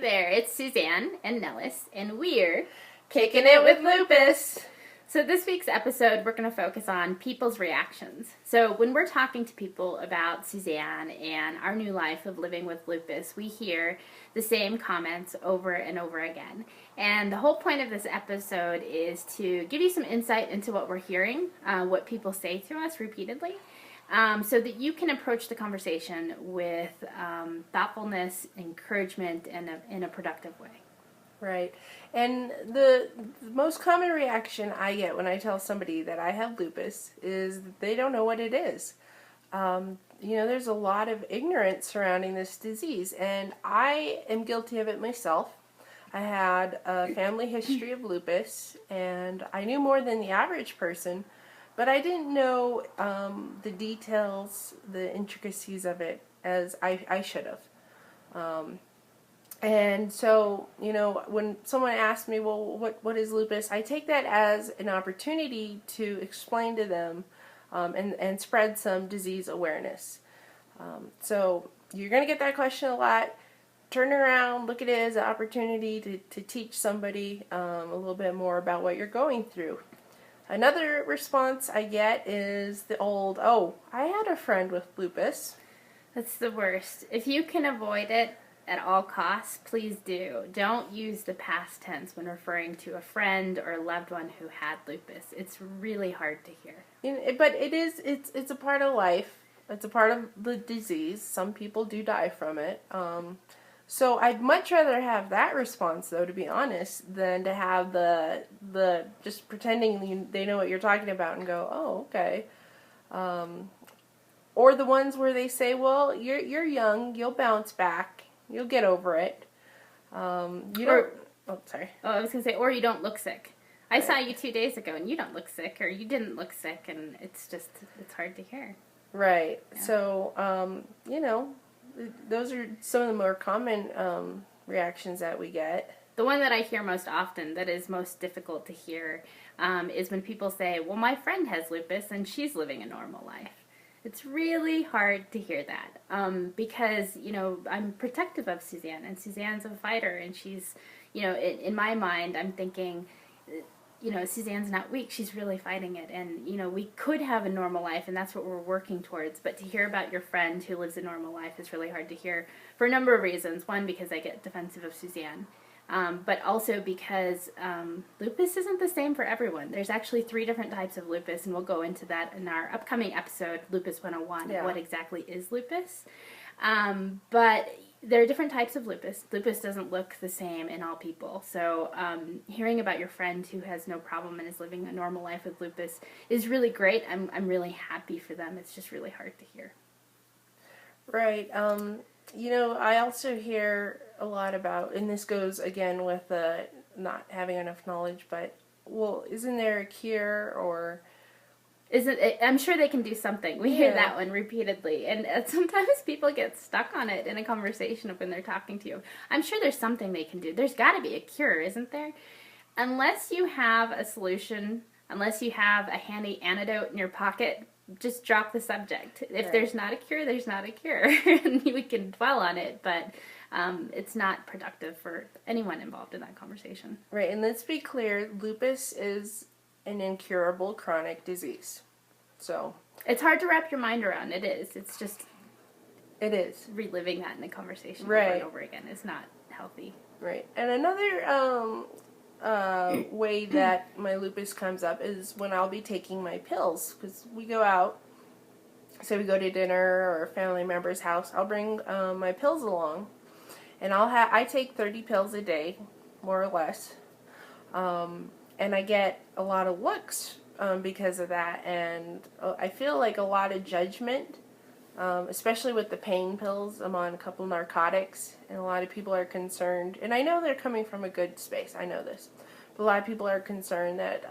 there, it's Suzanne and Nellis, and we're Kicking it with Lupus. So this week's episode, we're going to focus on people's reactions. So when we're talking to people about Suzanne and our new life of living with lupus, we hear the same comments over and over again. And the whole point of this episode is to give you some insight into what we're hearing, what people say to us repeatedly, so that you can approach the conversation with thoughtfulness, encouragement, and in a productive way. Right. And the most common reaction I get when I tell somebody that I have lupus is that they don't know what it is. There's a lot of ignorance surrounding this disease, and I am guilty of it myself. I had a family history of lupus, and I knew more than the average person, but I didn't know the details, the intricacies of it as I should have. And so, when someone asks me, well, what is lupus? I take that as an opportunity to explain to them and spread some disease awareness. So you're going to get that question a lot. Turn around, look at it as an opportunity to teach somebody a little bit more about what you're going through. Another response I get is the old, oh, I had a friend with lupus. That's the worst. If you can avoid it at all costs, please do. Don't use the past tense when referring to a friend or a loved one who had lupus. It's really hard to hear. But it's a part of life. It's a part of the disease. Some people do die from it. So I'd much rather have that response, though, to be honest, than to have the just pretending they know what you're talking about and go, oh, okay. Or the ones where they say, well, you're young, you'll bounce back. You'll get over it. I was going to say, or you don't look sick. I saw you 2 days ago and you don't look sick, or you didn't look sick, and it's hard to hear. Right. Yeah. So, those are some of the more common reactions that we get. The one that I hear most often that is most difficult to hear is when people say, well, my friend has lupus and she's living a normal life. It's really hard to hear that because, I'm protective of Suzanne, and Suzanne's a fighter, and she's, in my mind, I'm thinking, Suzanne's not weak, she's really fighting it, and, we could have a normal life, and that's what we're working towards, but to hear about your friend who lives a normal life is really hard to hear for a number of reasons. One, because I get defensive of Suzanne. But also because lupus isn't the same for everyone. There's actually 3 different types of lupus, and we'll go into that in our upcoming episode, Lupus 101, what exactly is lupus. But there are different types of lupus. Lupus doesn't look the same in all people. So hearing about your friend who has no problem and is living a normal life with lupus is really great. I'm really happy for them. It's just really hard to hear. Right. I also hear a lot about, and this goes again with not having enough knowledge, but, well, isn't there a cure, or... I'm sure they can do something. We hear that one repeatedly, and sometimes people get stuck on it in a conversation when they're talking to you. I'm sure there's something they can do. There's got to be a cure, isn't there? Unless you have a solution, unless you have a handy antidote in your pocket, just drop the subject. If there's not a cure, there's not a cure. And we can dwell on it, but it's not productive for anyone involved in that conversation. Right, and let's be clear, lupus is an incurable chronic disease. So it's hard to wrap your mind around. It is. It's just... It is. Reliving that in the conversation over and over again is not healthy. Right. And another way that my lupus comes up is when I'll be taking my pills, because we go out, so we go to dinner or a family member's house. I'll bring my pills along, and I take 30 pills a day, more or less, and I get a lot of looks because of that, and I feel like a lot of judgment, especially with the pain pills. I'm on a couple narcotics, and a lot of people are concerned, and I know they're coming from a good space, I know this, but a lot of people are concerned that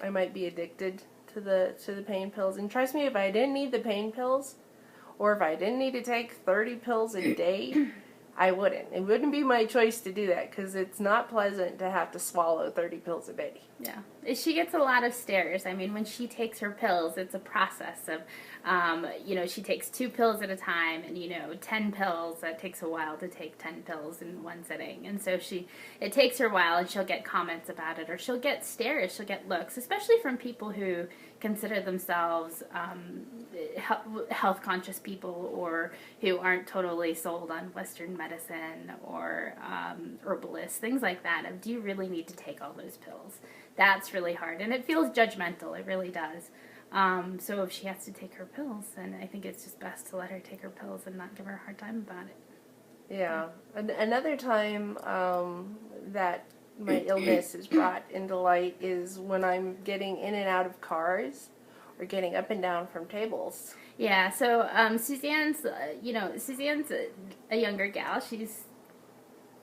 I might be addicted to the pain pills. And trust me, if I didn't need the pain pills, or if I didn't need to take 30 pills a day, I wouldn't. It wouldn't be my choice to do that because it's not pleasant to have to swallow 30 pills a day. Yeah. She gets a lot of stares. I mean, when she takes her pills, it's a process of, she takes 2 pills at a time and, 10 pills. That takes a while to take 10 pills in one sitting. And so it takes her a while and she'll get comments about it or she'll get stares, she'll get looks, especially from people who consider themselves health conscious people or who aren't totally sold on Western medicine or herbalists, things like that. Of, do you really need to take all those pills? That's really hard, and it feels judgmental. It really does. So if she has to take her pills, then I think it's just best to let her take her pills and not give her a hard time about it. Yeah. Another time that my illness is brought into light is when I'm getting in and out of cars or getting up and down from tables. Yeah, so Suzanne's a younger gal.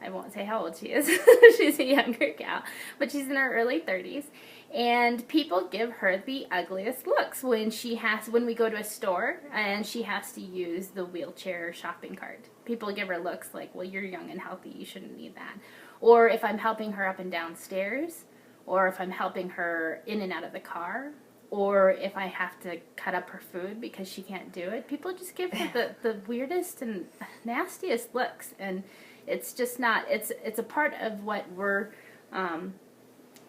I won't say how old she is. She's a younger gal, but she's in her early 30s. And people give her the ugliest looks when we go to a store and she has to use the wheelchair shopping cart. People give her looks like, well, you're young and healthy, you shouldn't need that. Or if I'm helping her up and down stairs, or if I'm helping her in and out of the car, or if I have to cut up her food because she can't do it, people just give her the weirdest and nastiest looks. And it's just not, it's a part of what we're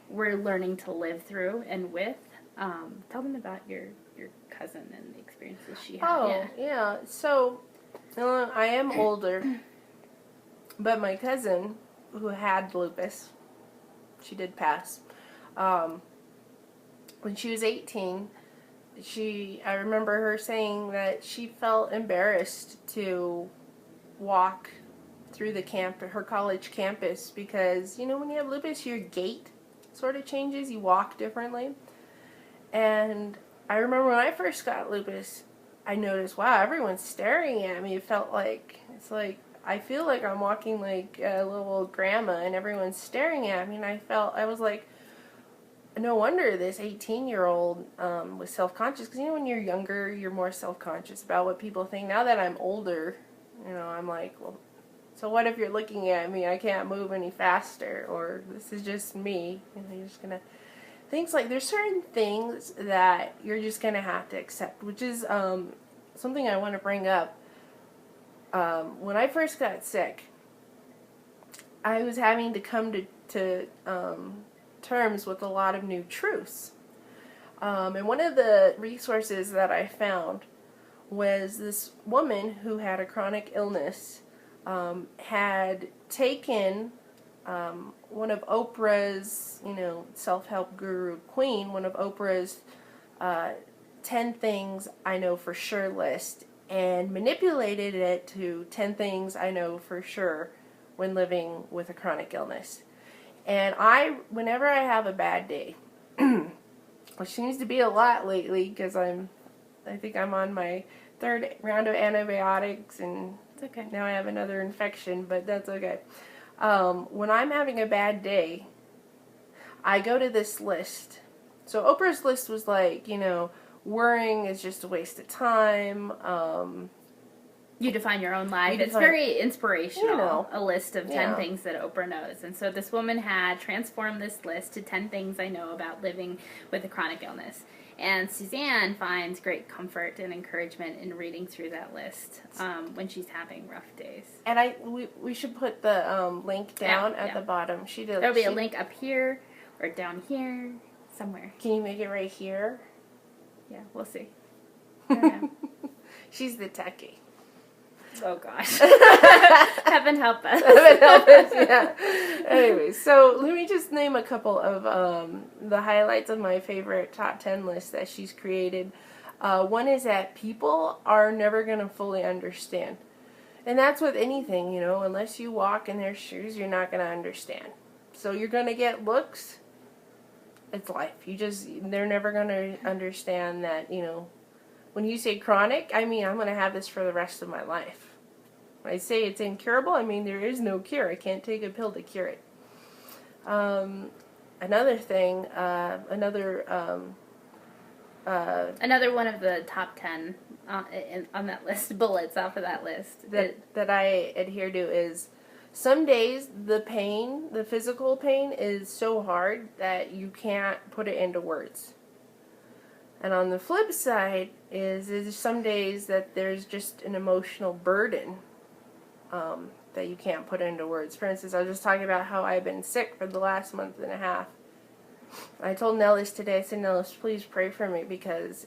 learning to live through and with. Tell them about your cousin and the experiences she had. Oh, yeah. So, I am older, but my cousin, who had lupus, she did pass. When she was 18, I remember her saying that she felt embarrassed to walk through her college campus because, when you have lupus, your gait sort of changes. You walk differently. And I remember when I first got lupus, I noticed, wow, everyone's staring at me. It felt like, I feel like I'm walking like a little old grandma and everyone's staring at me. And I was like, no wonder this 18-year-old was self-conscious. Because, when you're younger, you're more self-conscious about what people think. Now that I'm older, I'm like, well, so what if you're looking at me? I can't move any faster, or this is just me. You're just gonna things like there's certain things that you're just gonna have to accept, which is something I want to bring up. When I first got sick, I was having to come to terms with a lot of new truths, and one of the resources that I found was this woman who had a chronic illness. Had taken one of Oprah's, self-help guru queen, one of Oprah's 10 things I know for sure list, and manipulated it to 10 things I know for sure when living with a chronic illness. And whenever I have a bad day, which seems to be a lot lately because I think I'm on my 3rd round of antibiotics and okay. Now I have another infection, but that's okay. When I'm having a bad day, I go to this list. So Oprah's list was like, worrying is just a waste of time. You define your own life. It's very inspirational, a list of 10 things that Oprah knows. And so this woman had transformed this list to 10 things I know about living with a chronic illness. And Suzanne finds great comfort and encouragement in reading through that list when she's having rough days. And we should put the link down at the bottom. There'll be a link up here or down here somewhere. Can you make it right here? Yeah, we'll see. I don't know. She's the techie. Oh gosh. Heaven help us. Heaven help us, yeah. Anyway, so let me just name a couple of the highlights of my favorite top 10 lists that she's created. One is that people are never going to fully understand. And that's with anything, unless you walk in their shoes, you're not going to understand. So you're going to get looks. It's life. They're never going to understand that, when you say chronic, I mean, I'm going to have this for the rest of my life. When I say it's incurable, I mean, there is no cure. I can't take a pill to cure it. Another thing, Another one of the top 10 on that list, bullets off of that list. That I adhere to is some days the physical pain is so hard that you can't put it into words. And on the flip side is some days that there's just an emotional burden that you can't put into words. For instance, I was just talking about how I've been sick for the last month and a half. I told Nellis today, I said, Nellis, please pray for me because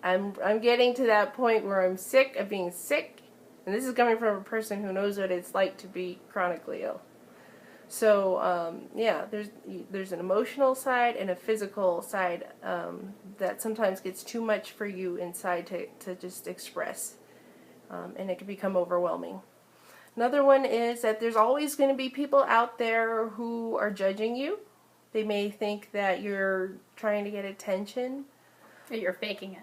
I'm getting to that point where I'm sick of being sick. And this is coming from a person who knows what it's like to be chronically ill. So, there's an emotional side and a physical side that sometimes gets too much for you inside to just express. And it can become overwhelming. Another one is that there's always going to be people out there who are judging you. They may think that you're trying to get attention. That you're faking it.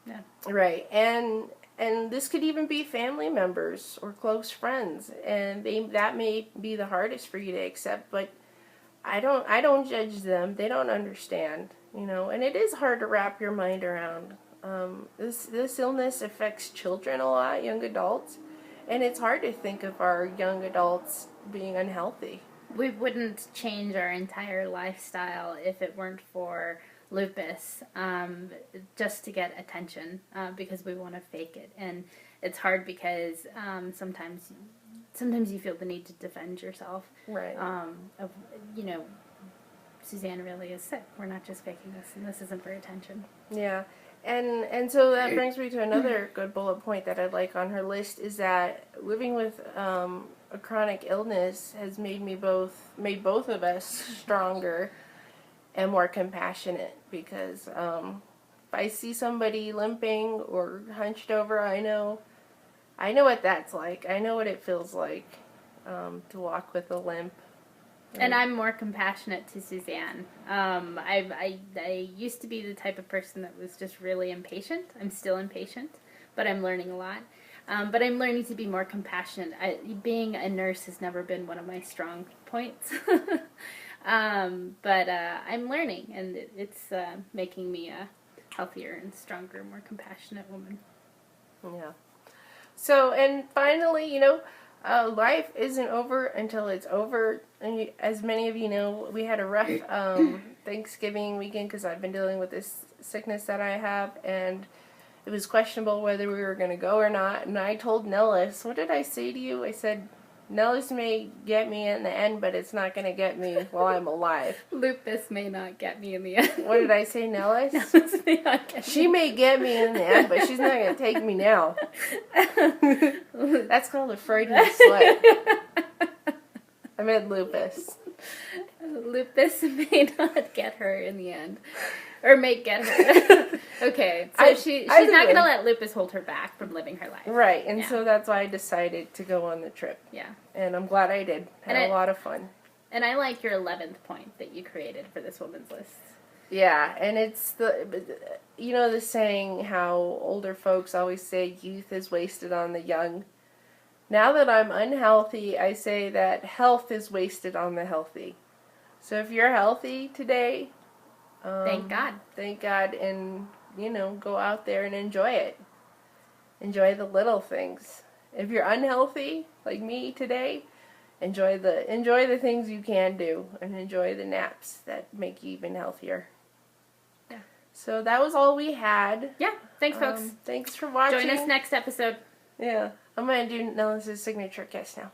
Yeah. Right. And this could even be family members or close friends, and that may be the hardest for you to accept. But I don't judge them. They don't understand, And it is hard to wrap your mind around. This illness affects children a lot, young adults, and it's hard to think of our young adults being unhealthy. We wouldn't change our entire lifestyle if it weren't for lupus, just to get attention, because we want to fake it. And it's hard because sometimes you feel the need to defend yourself. Right. Suzanne really is sick. We're not just faking this, and this isn't for attention. Yeah. And so that brings me to another good bullet point that I'd like on her list is that living with a chronic illness has made both of us stronger and more compassionate, because if I see somebody limping or hunched over, I know what that's like. I know what it feels like to walk with a limp. And I'm more compassionate to Suzanne. I used to be the type of person that was just really impatient. I'm still impatient, but I'm learning a lot. But I'm learning to be more compassionate. Being a nurse has never been one of my strong points. But I'm learning, and it's making me a healthier and stronger, more compassionate woman. Yeah. So, and finally, life isn't over until it's over. And as many of you know, we had a rough Thanksgiving weekend because I've been dealing with this sickness that I have, and it was questionable whether we were going to go or not. And I told Nellis, what did I say to you? I said, Nellis may get me in the end, but it's not going to get me while I'm alive. Lupus may not get me in the end. What did I say, Nellis? Nellis may not get She may get me in the end, but she's not going to take me now. That's called a Freudian slip. I meant lupus. Lupus may not get her in the end. Or may get her. Okay, so she's not going to let lupus hold her back from living her life. Right, and so that's why I decided to go on the trip. Yeah. And I'm glad I did. Had a lot of fun. And I like your 11th point that you created for this woman's list. Yeah, and it's the saying how older folks always say youth is wasted on the young. Now that I'm unhealthy, I say that health is wasted on the healthy. So if you're healthy today, thank God. Thank God, and go out there and enjoy it. Enjoy the little things. If you're unhealthy, like me today, enjoy the things you can do, and enjoy the naps that make you even healthier. Yeah. So that was all we had. Yeah. Thanks, folks. Thanks for watching. Join us next episode. Yeah. I'm going to do Nellis' signature kiss now.